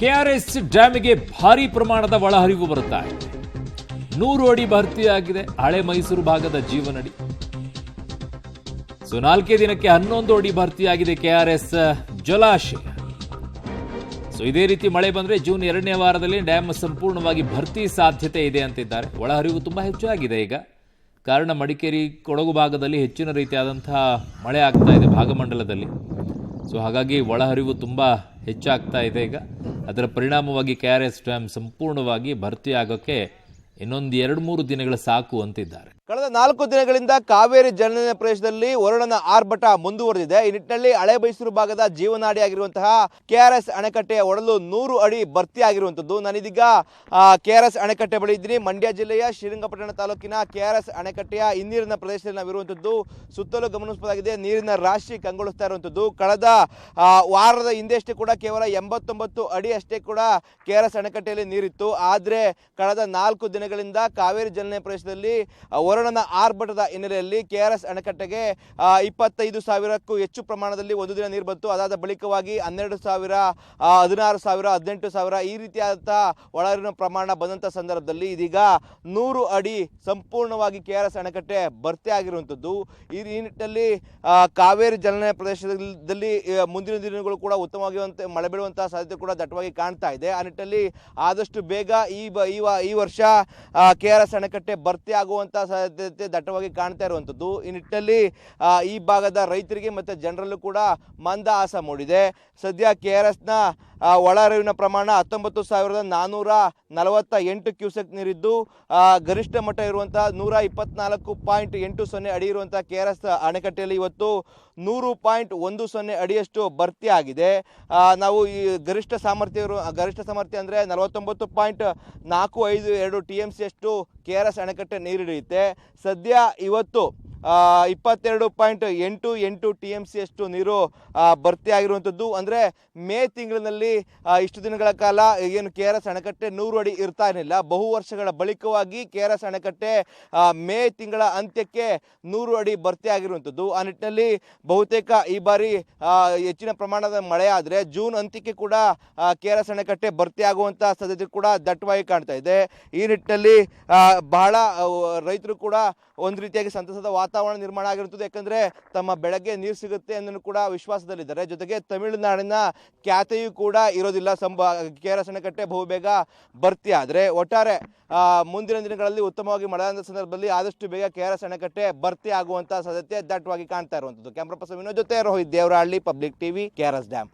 KRS ಡ್ಯಾಮಿಗೆ ಭಾರಿ ಪ್ರಮಾಣದ ಒಳಹರಿವು ಬರುತ್ತಾ ಇದೆ. 100 ಅಡಿ ಭರ್ತಿಯಾಗಿದೆ ಹಳೆ ಮೈಸೂರು ಭಾಗದ ಜೀವನಡಿ. ಸೊ 4 ದಿನಕ್ಕೆ 11 ಅಡಿ ಭರ್ತಿಯಾಗಿದೆ ಕೆಆರ್ಎಸ್ ಜಲಾಶಯ. ಸೊ ಇದೇ ರೀತಿ ಮಳೆ ಬಂದ್ರೆ ಜೂನ್ 2ನೇ ವಾರದಲ್ಲಿ ಡ್ಯಾಮ್ ಸಂಪೂರ್ಣವಾಗಿ ಭರ್ತಿ ಸಾಧ್ಯತೆ ಇದೆ ಅಂತಿದ್ದಾರೆ. ಒಳಹರಿವು ತುಂಬಾ ಹೆಚ್ಚಾಗಿದೆ ಈಗ. ಕಾರಣ ಮಡಿಕೇರಿ ಕೊಡಗು ಭಾಗದಲ್ಲಿ ಹೆಚ್ಚಿನ ರೀತಿಯಾದಂತಹ ಮಳೆ ಆಗ್ತಾ ಇದೆ ಭಾಗಮಂಡಲದಲ್ಲಿ. ಸೊ ಹಾಗಾಗಿ ಒಳಹರಿವು ತುಂಬ ಹೆಚ್ಚಾಗ್ತಾ ಇದೆ ಈಗ. ಅದರ ಪರಿಣಾಮವಾಗಿ ಕೆಆರ್ಎಸ್ ಡ್ಯಾಮ್ ಸಂಪೂರ್ಣವಾಗಿ ಭರ್ತಿ ಆಗೋಕ್ಕೆ ಇನ್ನೊಂದು 2-3 ದಿನಗಳು ಸಾಕು ಅಂತಿದ್ದಾರೆ. ಕಳೆದ 4 ದಿನಗಳಿಂದ ಕಾವೇರಿ ಜಲನಯನ ಪ್ರದೇಶದಲ್ಲಿ ವರುಣನ ಆರ್ಭಟ ಮುಂದುವರೆದಿದೆ. ಈ ನಿಟ್ಟಿನಲ್ಲಿ ಹಳೆ ಮೈಸೂರು ಭಾಗದ ಜೀವನಾಡಿಯಾಗಿರುವಂತಹ ಕೆಆರ್ಎಸ್ ಅಣೆಕಟ್ಟೆಯ ಒಡಲು 100 ಅಡಿ ಭರ್ತಿ ಆಗಿರುವಂಥದ್ದು. ನಾನಿದೀಗ ಕೆಆರ್ಎಸ್ ಅಣೆಕಟ್ಟೆ ಬಳಿ ಇದ್ದೀನಿ. ಮಂಡ್ಯ ಜಿಲ್ಲೆಯ ಶ್ರೀರಂಗಪಟ್ಟಣ ತಾಲೂಕಿನ ಕೆಆರ್ಎಸ್ ಅಣೆಕಟ್ಟೆಯ ಹಿನ್ನೀರಿನ ಪ್ರದೇಶದಲ್ಲಿ ನಾವಿರುವಂಥದ್ದು. ಸುತ್ತಲೂ ಗಮನಿಸಬಹುದಾಗಿದೆ, ನೀರಿನ ರಾಶಿ ಕಂಗೊಳಿಸ್ತಾ ಇರುವಂಥದ್ದು. ಕಳೆದ ವಾರದ ಹಿಂದೆಷ್ಟೇ ಕೂಡ ಕೇವಲ 89 ಅಡಿ ಅಷ್ಟೇ ಕೂಡ ಕೆಆರ್ಎಸ್ ಅಣೆಕಟ್ಟೆಯಲ್ಲಿ ನೀರಿತ್ತು. ಆದರೆ ಕಳೆದ 4 ದಿನಗಳಿಂದ ಕಾವೇರಿ ಜಲನಯನ ಪ್ರದೇಶದಲ್ಲಿ ವರುಣನ ಆರ್ಭಟದ ಹಿನ್ನೆಲೆಯಲ್ಲಿ ಕೆಆರ್ಎಸ್ ಅಣೆಕಟ್ಟೆಗೆ 25,000ಕ್ಕೂ ಹೆಚ್ಚು ಪ್ರಮಾಣದಲ್ಲಿ ಒಂದು ದಿನ ನೀರು ಬಂತು. ಅದಾದ ಬಳಿಕವಾಗಿ 12,000, 16,000, 18,000 ಈ ರೀತಿಯಾದಂತಹ ಒಳಹರಿವಿನ ಪ್ರಮಾಣ ಬಂದಂಥ ಸಂದರ್ಭದಲ್ಲಿ ಇದೀಗ 100 ಅಡಿ ಸಂಪೂರ್ಣವಾಗಿ ಕೆಆರ್ಎಸ್ ಅಣೆಕಟ್ಟೆ ಭರ್ತಿ ಆಗಿರುವಂಥದ್ದು. ಈ ನಿಟ್ಟಿನಲ್ಲಿ ಕಾವೇರಿ ಜಲನಯನ ಪ್ರದೇಶದಲ್ಲಿ ಮುಂದಿನ ದಿನಗಳು ಕೂಡ ಉತ್ತಮವಾಗಿ ಮಳೆ ಬೀಳುವಂತಹ ಸಾಧ್ಯತೆ ಕೂಡ ದಟ್ಟವಾಗಿ ಕಾಣ್ತಾ ಇದೆ. ಆ ನಿಟ್ಟಿನಲ್ಲಿ ಆದಷ್ಟು ಬೇಗ ಈ ವರ್ಷ ಕೆಆರ್ಎಸ್ ಅಣೆಕಟ್ಟೆ ಭರ್ತಿ ಆಗುವಂತಹ ಸಾಧ್ಯತೆ ದಟ್ಟವಾಗಿ ಕಾಣ್ತಾ ಇರುವಂಥದ್ದು. ಈ ನಿಟ್ಟಿನಲ್ಲಿ ಈ ಭಾಗದ ರೈತರಿಗೆ ಮತ್ತು ಜನರಲ್ಲೂ ಕೂಡ ಮಂದಹಾಸ ಮೂಡಿದೆ. ಸದ್ಯ ಕೆಆರ್ಎಸ್ನ ಒಳಹರಿವಿನ ಪ್ರಮಾಣ 19,448 ಕ್ಯೂಸೆಕ್ ನೀರಿದ್ದು ಗರಿಷ್ಠ ಮಟ್ಟ ಇರುವಂತಹ 124.80 ಅಡಿ ಇರುವಂತಹ ಕೆಆರ್ಎಸ್ ಅಣೆಕಟ್ಟೆಯಲ್ಲಿ ಇವತ್ತು 100.10 ಅಡಿಯಷ್ಟು ಭರ್ತಿ ಆಗಿದೆ. ನಾವು ಈ ಗರಿಷ್ಠ ಸಾಮರ್ಥ್ಯ ಅಂದರೆ 49.452 TMC ಅಷ್ಟು ಕೆಆರ್ಎಸ್ ಅಣೆಕಟ್ಟೆ ನೀರು ಹಿಡಿಯುತ್ತೆ. ಸದ್ಯ ಇವತ್ತು 22.88 TMC ಅಷ್ಟು ನೀರು ಭರ್ತಿ ಆಗಿರುವಂಥದ್ದು. ಅಂದರೆ ಮೇ ತಿಂಗಳಿನಲ್ಲಿ ಇಷ್ಟು ದಿನಗಳ ಕಾಲ ಏನು ಕೆಆರ್ಎಸ್ ಅಣೆಕಟ್ಟೆ 100 ಅಡಿ ಇರ್ತಾ ಇರಲಿಲ್ಲ. ಬಹು ವರ್ಷಗಳ ಬಳಿಕವಾಗಿ ಕೆಆರ್ಎಸ್ ಅಣೆಕಟ್ಟೆ ಮೇ ತಿಂಗಳ ಅಂತ್ಯಕ್ಕೆ 100 ಅಡಿ ಭರ್ತಿ ಆಗಿರುವಂಥದ್ದು. ಆ ನಿಟ್ಟಿನಲ್ಲಿ ಬಹುತೇಕ ಈ ಬಾರಿ ಹೆಚ್ಚಿನ ಪ್ರಮಾಣದ ಮಳೆ ಆದರೆ ಜೂನ್ ಅಂತ್ಯಕ್ಕೆ ಕೂಡ ಕೆಆರ್ಎಸ್ ಅಣೆಕಟ್ಟೆ ಭರ್ತಿ ಆಗುವಂಥ ಸಾಧ್ಯತೆ ಕೂಡ ದಟ್ಟವಾಗಿ ಕಾಣ್ತಾ ಇದೆ. ಈ ನಿಟ್ಟಿನಲ್ಲಿ ಬಹಳ ರೈತರು ಕೂಡ ಒಂದು ರೀತಿಯಾಗಿ ಸಂತಸದ ವಾತಾವರಣ ನಿರ್ಮಾಣ ಆಗಿರುತ್ತದೆ. ಯಾಕಂದರೆ ತಮ್ಮ ಬೆಳೆಗೆ ನೀರು ಸಿಗುತ್ತೆ ಅನ್ನೋದು ಕೂಡ ವಿಶ್ವಾಸದಲ್ಲಿದ್ದಾರೆ. ಜೊತೆಗೆ ತಮಿಳುನಾಡಿನ ಖ್ಯಾತೆಯೂ ಕೂಡ ಇರೋದಿಲ್ಲ ಕೆಆರ್ಎಸ್ ಅಣೆಕಟ್ಟೆ ಬಹುಬೇಗ ಭರ್ತಿ ಆದರೆ. ಒಟ್ಟಾರೆ ಮುಂದಿನ ದಿನಗಳಲ್ಲಿ ಉತ್ತಮವಾಗಿ ಮಳೆಯಾದ ಸಂದರ್ಭದಲ್ಲಿ ಆದಷ್ಟು ಬೇಗ ಕೆಆರ್ಎಸ್ ಅಣೆಕಟ್ಟೆ ಭರ್ತಿ ಆಗುವಂತಹ ಸಾಧ್ಯತೆ ದಟ್ಟವಾಗಿ ಕಾಣ್ತಾ ಇರುವಂಥದ್ದು. ಕ್ಯಾಮ್ರಾ ಪರ್ಸನ್ ವಿನೋದ್ ಜೊತೆ Rohit Devarahalli, public TV, KRS dam.